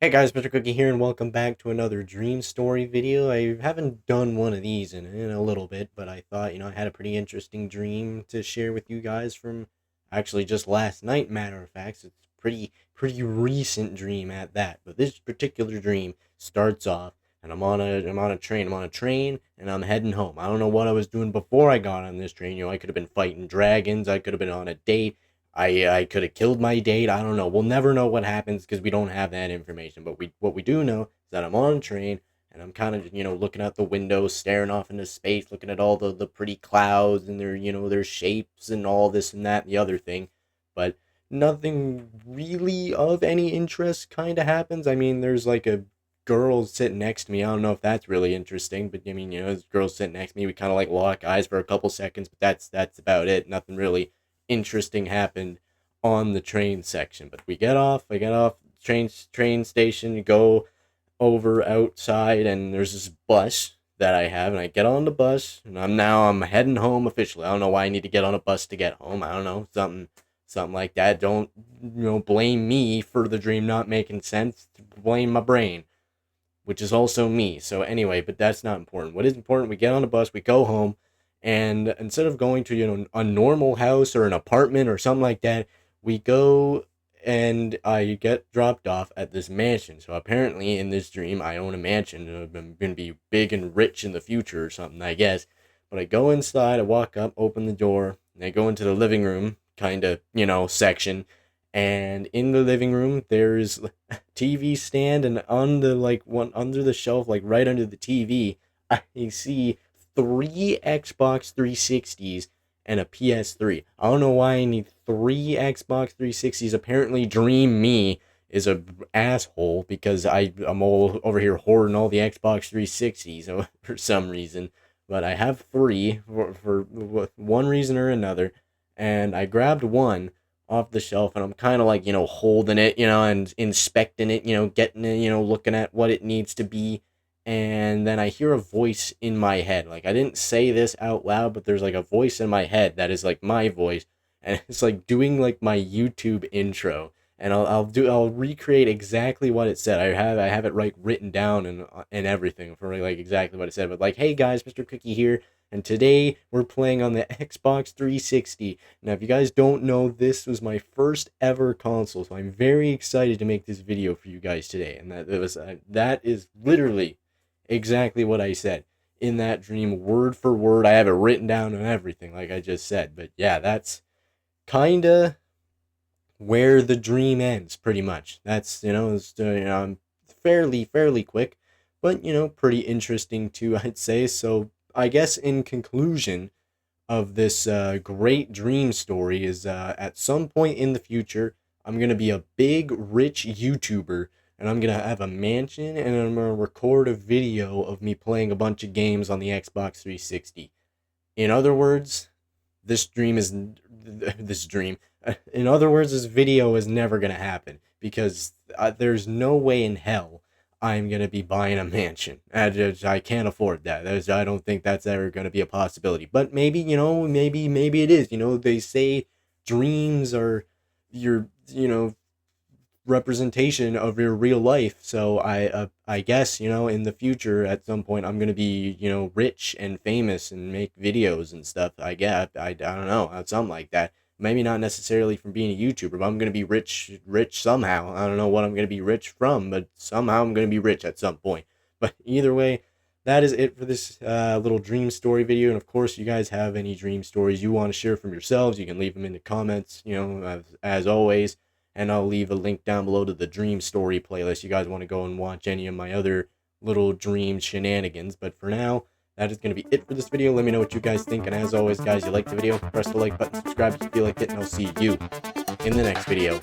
Hey guys, Mr. Cookie here, and welcome back to another dream story video. I haven't done one of these in a little bit, but I thought, I had a pretty interesting dream to share with you guys from actually just last night, matter of fact. It's pretty recent dream at that. But this particular dream starts off, and I'm on a train, and I'm heading home. I don't know what I was doing before I got on this train. I could have been fighting dragons, I could have been on a date. I could have killed my date. I don't know. We'll never know what happens because we don't have that information. But what we do know is that I'm on a train and I'm kind of looking out the window, staring off into space, looking at all the pretty clouds and their shapes and all this and that and the other thing. But nothing really of any interest kind of happens. I mean, there's like a girl sitting next to me. I don't know if that's really interesting, but I mean, this girl sitting next to me. We kind of like lock eyes for a couple seconds, but that's about it. Nothing really interesting happened on the train section. But I get off train station, go over outside, and there's this bus that I have, and I get on the bus, and I'm heading home officially. I don't know why I need to get on a bus to get home. I don't know, something like that. Don't blame me for the dream not making sense. Blame my brain, which is also me. So anyway, but that's not important. What is important? We get on the bus, we go home, and instead of going to a normal house or an apartment or something like that, we go and I get dropped off at this mansion. So apparently in this dream I own a mansion and I'm gonna be big and rich in the future or something, I guess. But I go inside, I walk up, open the door, and I go into the living room kind of section. And in the living room there's a TV stand, and on the one under the shelf, like right under the TV, I see three Xbox 360s and a PS3. I don't know why I need three Xbox 360s. Apparently, Dream Me is a asshole because I'm all over here hoarding all the Xbox 360s for some reason. But I have three for one reason or another, and I grabbed one off the shelf, and I'm kind of like holding it, and inspecting it, getting it, looking at what it needs to be. And then I hear a voice in my head. Like, I didn't say this out loud, but there's like a voice in my head that is like my voice, and it's like doing like my YouTube intro. And I'll recreate exactly what it said. I have it written down and everything for like exactly what it said. But like, hey guys, Mr. Cookie here, and today we're playing on the Xbox 360. Now, if you guys don't know, this was my first ever console, so I'm very excited to make this video for you guys today. And that is literally exactly what I said in that dream, word for word. I have it written down and everything, like I just said. But yeah, that's kinda where the dream ends, pretty much. That's fairly quick, but pretty interesting too, I'd say. So I guess in conclusion of this great dream story is at some point in the future, I'm gonna be a big rich YouTuber, and I'm gonna have a mansion, and I'm gonna record a video of me playing a bunch of games on the Xbox 360. In other words, this dream is this dream. In other words, this video is never gonna happen because there's no way in hell I'm gonna be buying a mansion. I can't afford that. I don't think that's ever gonna be a possibility. But maybe maybe it is. They say dreams are your representation of your real life. So I guess in the future at some point I'm gonna be rich and famous and make videos and stuff. I guess I don't know, something like that. Maybe not necessarily from being a YouTuber, but I'm gonna be rich somehow. I don't know what I'm gonna be rich from, but somehow I'm gonna be rich at some point. But either way, that is it for this little dream story video. And of course, you guys have any dream stories you want to share from yourselves, you can leave them in the comments, as always. And I'll leave a link down below to the dream story playlist. You guys want to go and watch any of my other little dream shenanigans. But for now, that is going to be it for this video. Let me know what you guys think. And as always, guys, you like the video, press the like button, subscribe if you feel like it, and I'll see you in the next video.